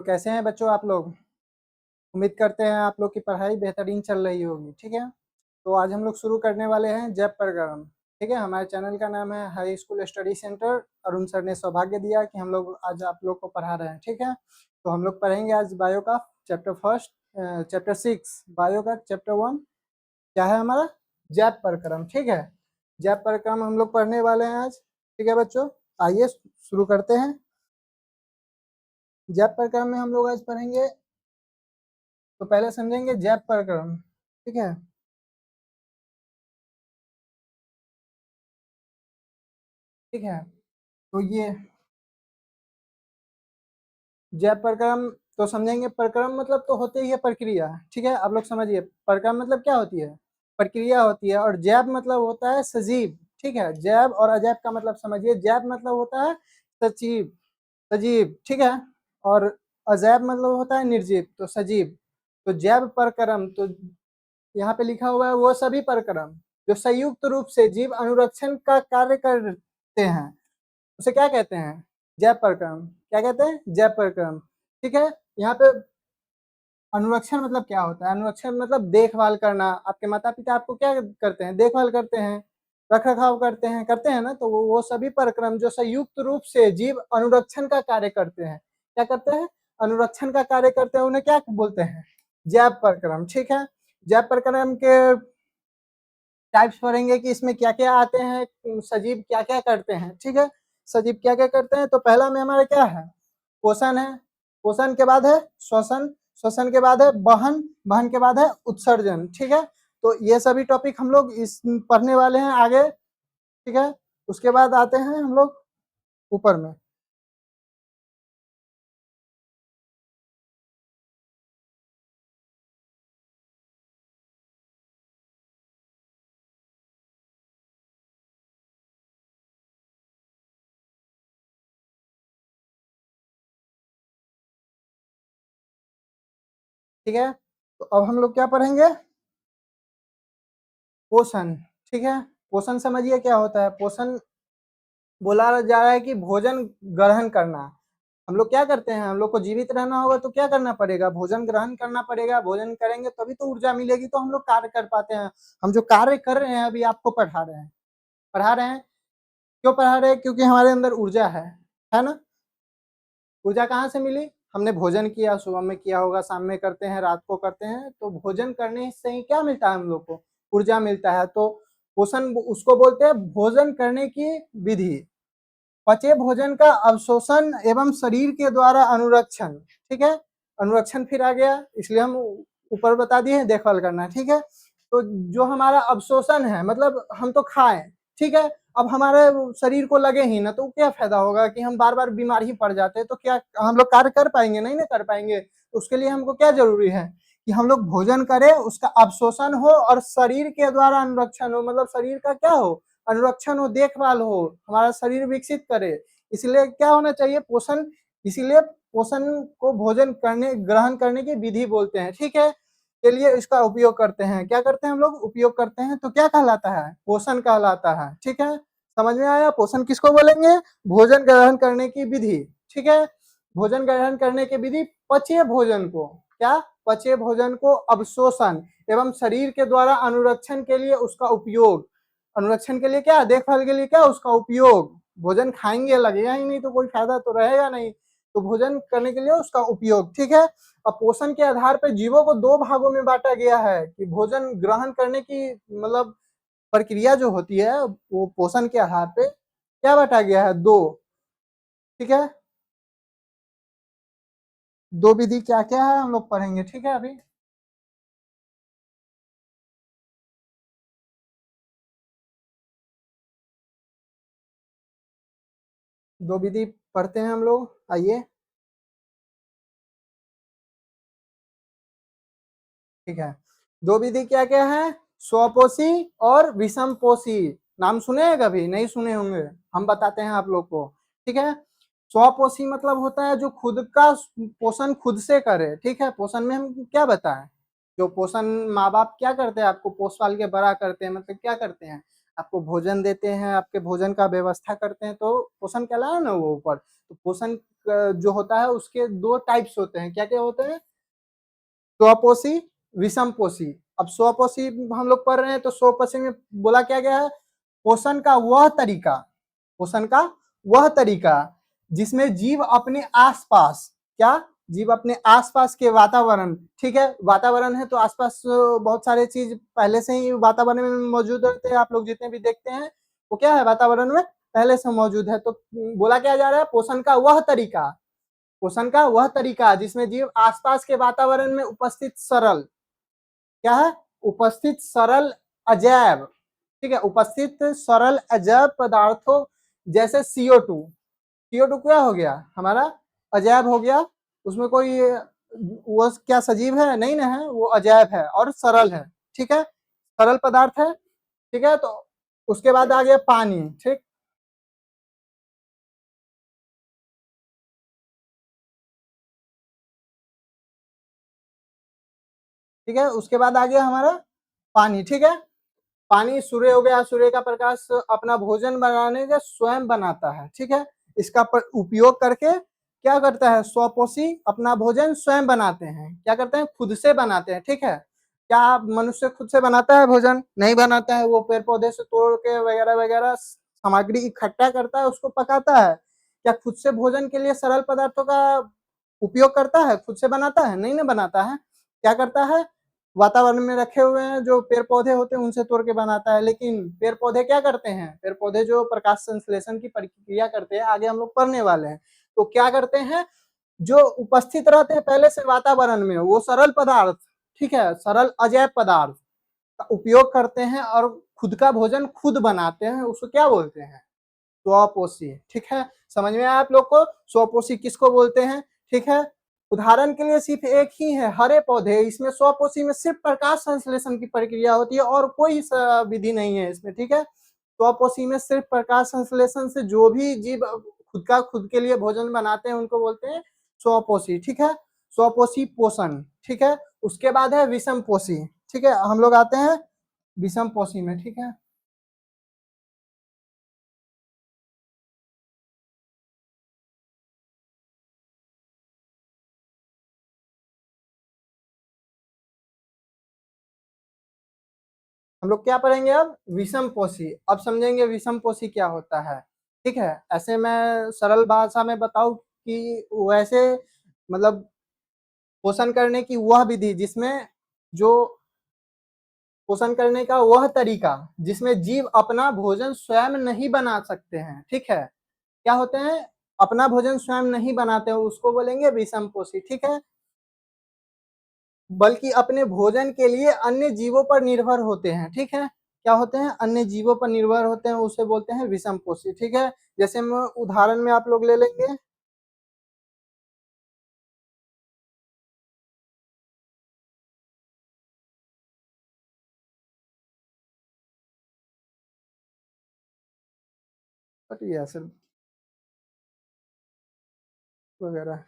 तो कैसे हैं बच्चों आप लोग? उम्मीद करते हैं आप लोग की पढ़ाई बेहतरीन चल रही होगी, ठीक है? तो आज हम लोग शुरू करने वाले हैं जैव प्रकरण, ठीक है? हमारे चैनल का नाम है high school study centre. Arun sir ने सौभाग्य दिया कि हम लोग आज आप लोग को पढ़ा रहे हैं, ठीक है? तो हम लोग पढ़ेंगे आज बायो का चैप्टर फर्स्ट चैप्टर 6 बायो का चैप्टर 1 क्या है हमारा? जैव प्रकरण, ठीक है? जैव प्रकरण हम लोग पढ़ने वाले हैं आज, ठीक है बच्चों? आइए शुरू करते हैं। जैव प्रकरण में हम लोग आज पढ़ेंगे, तो पहले समझेंगे जैव प्रकरण, ठीक है? ठीक है, तो ये जैव प्रक्रम तो समझेंगे। प्रक्रम मतलब तो होते ही है प्रक्रिया, ठीक है? आप लोग समझिए, प्रक्रम मतलब क्या होती है? प्रक्रिया होती है। और जैव मतलब होता है सजीव, ठीक है? जैव और अजैव का मतलब समझिए। जैव मतलब होता है सजीव, सजीव, ठीक है? और अजैव मतलब होता है निर्जीव, तो सजीव। तो जैव प्रक्रम, तो यहाँ पे लिखा हुआ है वो सभी प्रक्रम जो संयुक्त रूप से जीव अनुरक्षण का कार्य करते हैं, उसे क्या कहते हैं? जैव प्रक्रम। क्या कहते हैं? जैव प्रक्रम, ठीक है? यहाँ पे अनुरक्षण मतलब क्या होता है? अनुरक्षण मतलब देखभाल करना। आपके माता पिता आपको क्या करते हैं? देखभाल करते हैं, रख रखाव करते हैं ना? तो वो सभी प्रक्रम जो संयुक्त रूप से जीव अनुरक्षण का कार्य करते हैं, क्या करते हैं? अनुरक्षण का कार्य करते हैं, उन्हें क्या बोलते हैं? जैव प्रक्रम, ठीक है? जैव प्रक्रम के टाइप्स पढ़ेंगे कि इसमें क्या क्या आते हैं, सजीव क्या क्या करते हैं, ठीक है? सजीव क्या क्या करते हैं, तो पहला में हमारा क्या है? पोषण है। पोषण के बाद है श्वसन। श्वसन के बाद है वहन। वहन के बाद है उत्सर्जन, ठीक है? तो ये सभी टॉपिक हम लोग इस पढ़ने वाले हैं आगे, ठीक है? उसके बाद आते हैं हम लोग ऊपर में। ठीक है, तो अब हम लोग क्या पढ़ेंगे? पोषण, ठीक है? पोषण समझिए क्या होता है? पोषण बोला जा रहा है कि भोजन ग्रहण करना। हम लोग क्या करते हैं? हम लोग को जीवित रहना होगा तो क्या करना पड़ेगा? भोजन ग्रहण करना पड़ेगा। भोजन करेंगे तभी तो ऊर्जा मिलेगी, तो हम लोग कार्य कर पाते हैं। हम जो कार्य कर रहे हैं अभी आपको पढ़ा रहे हैं, पढ़ा रहे हैं। क्यों पढ़ा रहे हैं? क्योंकि हमारे अंदर ऊर्जा है ना? ऊर्जा कहाँ से मिली? हमने भोजन किया, सुबह में किया होगा, शाम में करते हैं, रात को करते हैं, तो भोजन करने से ही क्या मिलता है हम लोग को? ऊर्जा मिलता है। तो पोषण उसको बोलते हैं भोजन करने की विधि। पचे भोजन का अवशोषण एवं शरीर के द्वारा अनुरक्षण, ठीक है? अनुरक्षण फिर आ गया, इसलिए हम ऊपर बता दिए देखभाल करना, ठीक है? तो जो हमारा अवशोषण है मतलब हम तो खाएं, ठीक है? अब हमारे शरीर को लगे ही ना, तो क्या फायदा होगा कि हम बार बार बीमार ही पड़ जाते हैं, तो क्या हम लोग कार्य कर पाएंगे? नहीं ना कर पाएंगे। तो उसके लिए हमको क्या जरूरी है कि हम लोग भोजन करें, उसका अवशोषण हो और शरीर के द्वारा अनुरक्षण हो, मतलब शरीर का क्या हो? अनुरक्षण हो, देखभाल हो, हमारा शरीर विकसित करे। इसलिए क्या होना चाहिए? पोषण। इसीलिए पोषण को भोजन करने ग्रहण करने की विधि बोलते हैं, ठीक है? के लिए इसका उपयोग करते हैं। क्या करते हैं हम लोग? उपयोग करते हैं। तो क्या कहलाता है? पोषण कहलाता है, ठीक है? समझ में आया? पोषण किसको बोलेंगे? भोजन ग्रहण करने की विधि, ठीक है? भोजन ग्रहण करने की विधि। पचे भोजन को क्या? पचे भोजन को अवशोषण एवं शरीर के द्वारा अनुरक्षण के लिए उसका उपयोग। अनुरक्षण के लिए क्या? देखभाल के लिए क्या? उसका उपयोग। भोजन खाएंगे लगेगा ही नहीं तो कोई फायदा तो रहेगा नहीं। तो भोजन करने के लिए उसका उपयोग, ठीक है? अब पोषण के आधार पर जीवों को दो भागों में बांटा गया है कि भोजन ग्रहण करने की मतलब प्रक्रिया जो होती है वो पोषण के आधार पे क्या बांटा गया है? दो, ठीक है? दो विधि क्या क्या है हम लोग पढ़ेंगे, ठीक है? अभी दो विधि पढ़ते हैं हम लोग, आइए। ठीक है, दो विधि क्या क्या है? स्वपोषी और विषमपोषी। नाम सुने हैं कभी? नहीं सुने होंगे, हम बताते हैं आप लोग को, ठीक है? स्वपोषी मतलब होता है जो खुद का पोषण खुद से करे, ठीक है? पोषण में हम क्या बताएं? जो पोषण माँ बाप क्या करते हैं? आपको पोष पाल के बड़ा करते हैं, मतलब क्या करते हैं? आपको भोजन देते हैं, आपके भोजन का व्यवस्था करते हैं, तो पोषण कहलाया ना वो ऊपर। तो पोषण जो होता है उसके 2 टाइप्स होते हैं, क्या-क्या होते हैं? स्वपोषी, विषमपोषी। अब स्वपोषी हम लोग पढ़ रहे हैं तो स्वपोषी में बोला क्या गया है? पोषण का वह तरीका जिसमें जीव अपने आसपास क्या जीव अपने आसपास के वातावरण, ठीक है, वातावरण है तो आसपास बहुत सारे चीज पहले से ही वातावरण में मौजूद रहते हैं। आप लोग जितने भी देखते हैं वो क्या है, वातावरण में पहले से मौजूद है। तो बोला क्या जा रहा है? पोषण का वह तरीका जिसमें जीव आसपास के वातावरण में उपस्थित सरल, क्या है, उपस्थित सरल अजैव, ठीक है, उपस्थित सरल अजैव पदार्थों जैसे CO2। CO2 क्या हो गया? हमारा अजैव हो गया। उसमें कोई वो क्या सजीव है? नहीं ना है, वो अजैव है और सरल है, ठीक है, सरल पदार्थ है, ठीक है। तो उसके बाद आ गया पानी, ठीक, ठीक है। उसके बाद आ गया हमारा पानी, ठीक है। पानी सूर्य हो गया, सूर्य का प्रकाश अपना भोजन बनाने का स्वयं बनाता है, ठीक है। इसका उपयोग करके क्या करता है? स्वपोषी अपना भोजन स्वयं बनाते हैं। क्या करते हैं? खुद से बनाते हैं, ठीक है। क्या मनुष्य खुद से बनाता है भोजन? नहीं बनाता है, वो पेड़ पौधे से तोड़ के वगैरह वगैरह सामग्री इकट्ठा करता है, उसको पकाता है। क्या खुद से भोजन के लिए सरल पदार्थों का उपयोग करता है? खुद से बनाता है? नहीं ना बनाता है। क्या करता है? वातावरण में रखे हुए हैं जो पेड़ पौधे होते हैं उनसे तोड़ के बनाता है। लेकिन पेड़ पौधे क्या करते हैं? पेड़ पौधे जो प्रकाश संश्लेषण की प्रक्रिया करते हैं, आगे हम लोग पढ़ने वाले हैं, तो क्या करते हैं? जो उपस्थित रहते हैं पहले से वातावरण में, वो सरल पदार्थ, ठीक है, सरल अजैव पदार्थ का उपयोग करते हैं और खुद का भोजन खुद बनाते हैं। उसको क्या बोलते हैं? स्वपोषी, ठीक है। समझ में आया आप लोग को? स्वपोषी किसको बोलते हैं, ठीक है। उदाहरण के लिए सिर्फ एक ही है, हरे पौधे। इसमें स्वपोषी में सिर्फ प्रकाश संश्लेषण की प्रक्रिया होती है और कोई विधि नहीं है इसमें, ठीक है। स्वपोषी में सिर्फ प्रकाश संश्लेषण से जो भी जीव खुद के लिए भोजन बनाते हैं उनको बोलते हैं स्वपोषी, ठीक है। स्वपोषी पोषण, ठीक है। उसके बाद है विषम पोषी, ठीक है। हम लोग आते हैं विषम पोषी में, ठीक है। हम लोग क्या पढ़ेंगे अब? विषम पोषी। अब समझेंगे विषम पोषी क्या होता है, ठीक है। ऐसे मैं सरल भाषा में बताऊं कि वैसे मतलब पोषण करने की वह विधि जिसमें जो पोषण करने का वह तरीका जिसमें जीव अपना भोजन स्वयं नहीं बना सकते हैं, ठीक है। क्या होते हैं? अपना भोजन स्वयं नहीं बनाते हो, उसको बोलेंगे विषम पोषी, ठीक है। बल्कि अपने भोजन के लिए अन्य जीवों पर निर्भर होते हैं, ठीक है। क्या होते हैं? अन्य जीवों पर निर्भर होते हैं, उसे बोलते हैं विषमपोषी, ठीक है। जैसे मैं उदाहरण में आप लोग ले लेंगे, बट ये ऐसे वगैरह,